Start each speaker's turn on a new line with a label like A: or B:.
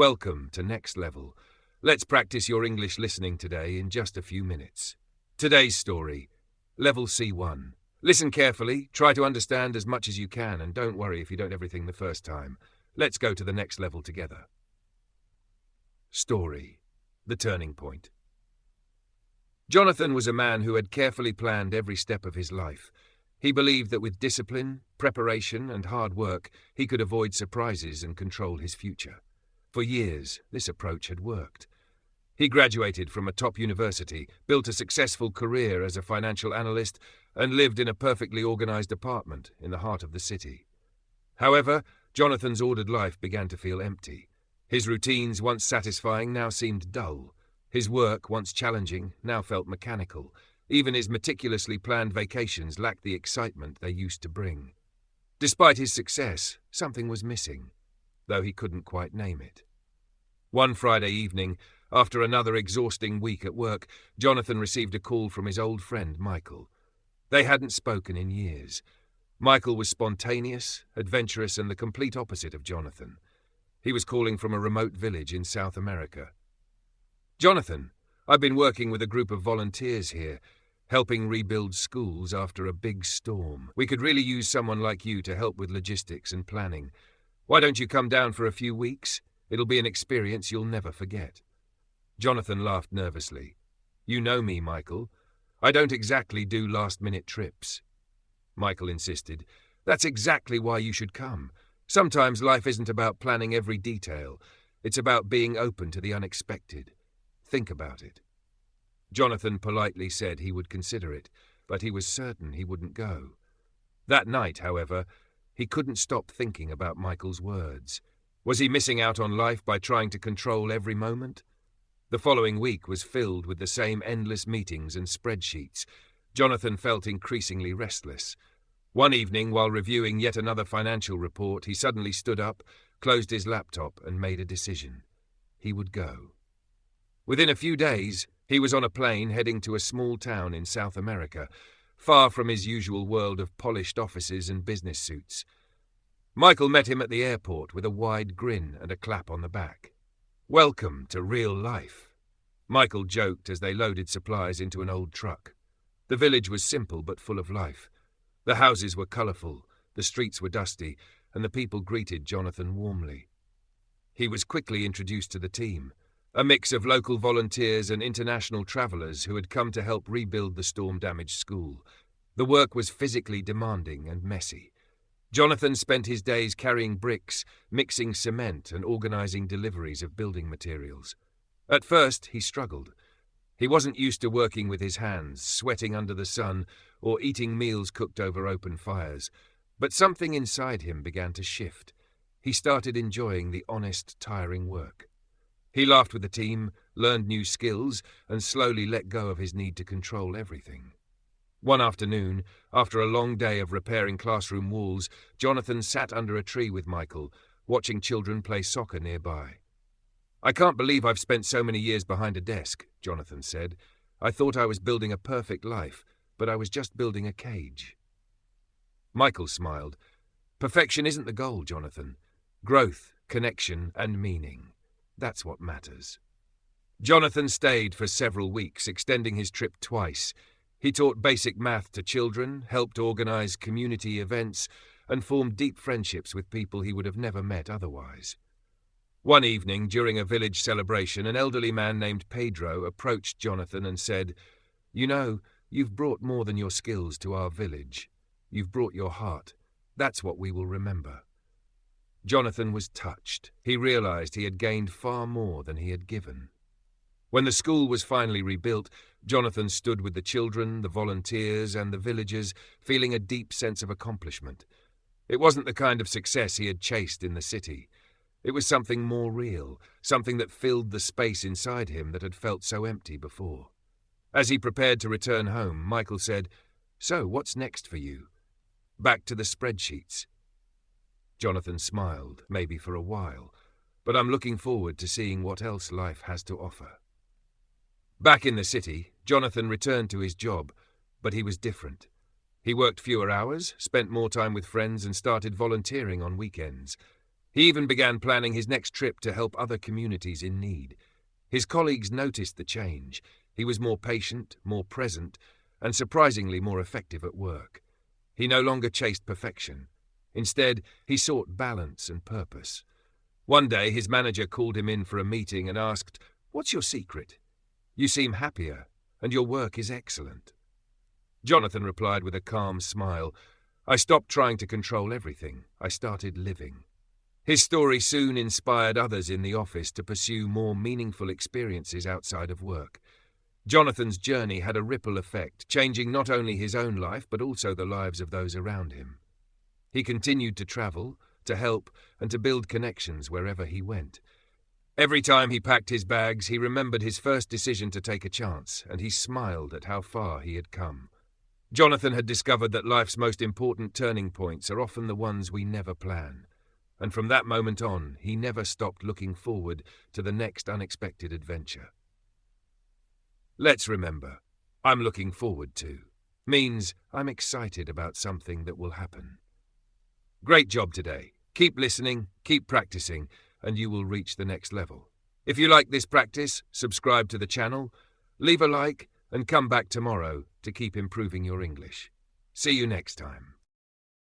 A: Welcome to Next Level. Let's practice your English listening today in just a few minutes. Today's story, Level C1. Listen carefully, try to understand as much as you can, and don't worry if you don't everything the first time. Let's go to the next level together. Story, The Turning Point. Jonathan was a man who had carefully planned every step of his life. He believed that with discipline, preparation, and hard work, he could avoid surprises and control his future. For years, this approach had worked. He graduated from a top university, built a successful career as a financial analyst, and lived in a perfectly organized apartment in the heart of the city. However, Jonathan's ordered life began to feel empty. His routines, once satisfying, now seemed dull. His work, once challenging, now felt mechanical. Even his meticulously planned vacations lacked the excitement they used to bring. Despite his success, something was missing, though he couldn't quite name it. One Friday evening, after another exhausting week at work, Jonathan received a call from his old friend Michael. They hadn't spoken in years. Michael was spontaneous, adventurous, and the complete opposite of Jonathan. He was calling from a remote village in South America. "Jonathan, I've been working with a group of volunteers here, helping rebuild schools after a big storm. We could really use someone like you to help with logistics and planning. Why don't you come down for a few weeks? It'll be an experience you'll never forget." Jonathan laughed nervously. "You know me, Michael. I don't exactly do last-minute trips." Michael insisted. "That's exactly why you should come. Sometimes life isn't about planning every detail. It's about being open to the unexpected. Think about it." Jonathan politely said he would consider it, but he was certain he wouldn't go. That night, however, he couldn't stop thinking about Michael's words. Was he missing out on life by trying to control every moment? The following week was filled with the same endless meetings and spreadsheets. Jonathan felt increasingly restless. One evening, while reviewing yet another financial report, he suddenly stood up, closed his laptop, and made a decision. He would go. Within a few days, he was on a plane heading to a small town in South America, far from his usual world of polished offices and business suits. Michael met him at the airport with a wide grin and a clap on the back. "Welcome to real life," Michael joked as they loaded supplies into an old truck. The village was simple but full of life. The houses were colourful, the streets were dusty, and the people greeted Jonathan warmly. He was quickly introduced to the team, a mix of local volunteers and international travellers who had come to help rebuild the storm-damaged school. The work was physically demanding and messy. Jonathan spent his days carrying bricks, mixing cement, and organising deliveries of building materials. At first, he struggled. He wasn't used to working with his hands, sweating under the sun, or eating meals cooked over open fires. But something inside him began to shift. He started enjoying the honest, tiring work. He laughed with the team, learned new skills, and slowly let go of his need to control everything. One afternoon, after a long day of repairing classroom walls, Jonathan sat under a tree with Michael, watching children play soccer nearby. "I can't believe I've spent so many years behind a desk," Jonathan said. "I thought I was building a perfect life, but I was just building a cage." Michael smiled. "Perfection isn't the goal, Jonathan. Growth, connection, and meaning. That's what matters." Jonathan stayed for several weeks, extending his trip twice. He taught basic math to children, helped organise community events, and formed deep friendships with people he would have never met otherwise. One evening, during a village celebration, an elderly man named Pedro approached Jonathan and said, "You know, you've brought more than your skills to our village. You've brought your heart. That's what we will remember." Jonathan was touched. He realised he had gained far more than he had given. When the school was finally rebuilt, Jonathan stood with the children, the volunteers, and the villagers, feeling a deep sense of accomplishment. It wasn't the kind of success he had chased in the city. It was something more real, something that filled the space inside him that had felt so empty before. As he prepared to return home, Michael said, "So, what's next for you?" "Back to the spreadsheets." Jonathan smiled, maybe for a while, "but I'm looking forward to seeing what else life has to offer." Back in the city, Jonathan returned to his job, but he was different. He worked fewer hours, spent more time with friends, and started volunteering on weekends. He even began planning his next trip to help other communities in need. His colleagues noticed the change. He was more patient, more present, and surprisingly more effective at work. He no longer chased perfection. Instead, he sought balance and purpose. One day, his manager called him in for a meeting and asked, "What's your secret? You seem happier, and your work is excellent." Jonathan replied with a calm smile, "I stopped trying to control everything. I started living." His story soon inspired others in the office to pursue more meaningful experiences outside of work. Jonathan's journey had a ripple effect, changing not only his own life but also the lives of those around him. He continued to travel, to help, and to build connections wherever he went. Every time he packed his bags, he remembered his first decision to take a chance, and he smiled at how far he had come. Jonathan had discovered that life's most important turning points are often the ones we never plan. And from that moment on, he never stopped looking forward to the next unexpected adventure. Let's remember, "I'm looking forward to" means I'm excited about something that will happen. Great job today. Keep listening, keep practicing, and you will reach the next level. If you like this practice, subscribe to the channel, leave a like, and come back tomorrow to keep improving your English. See you next time.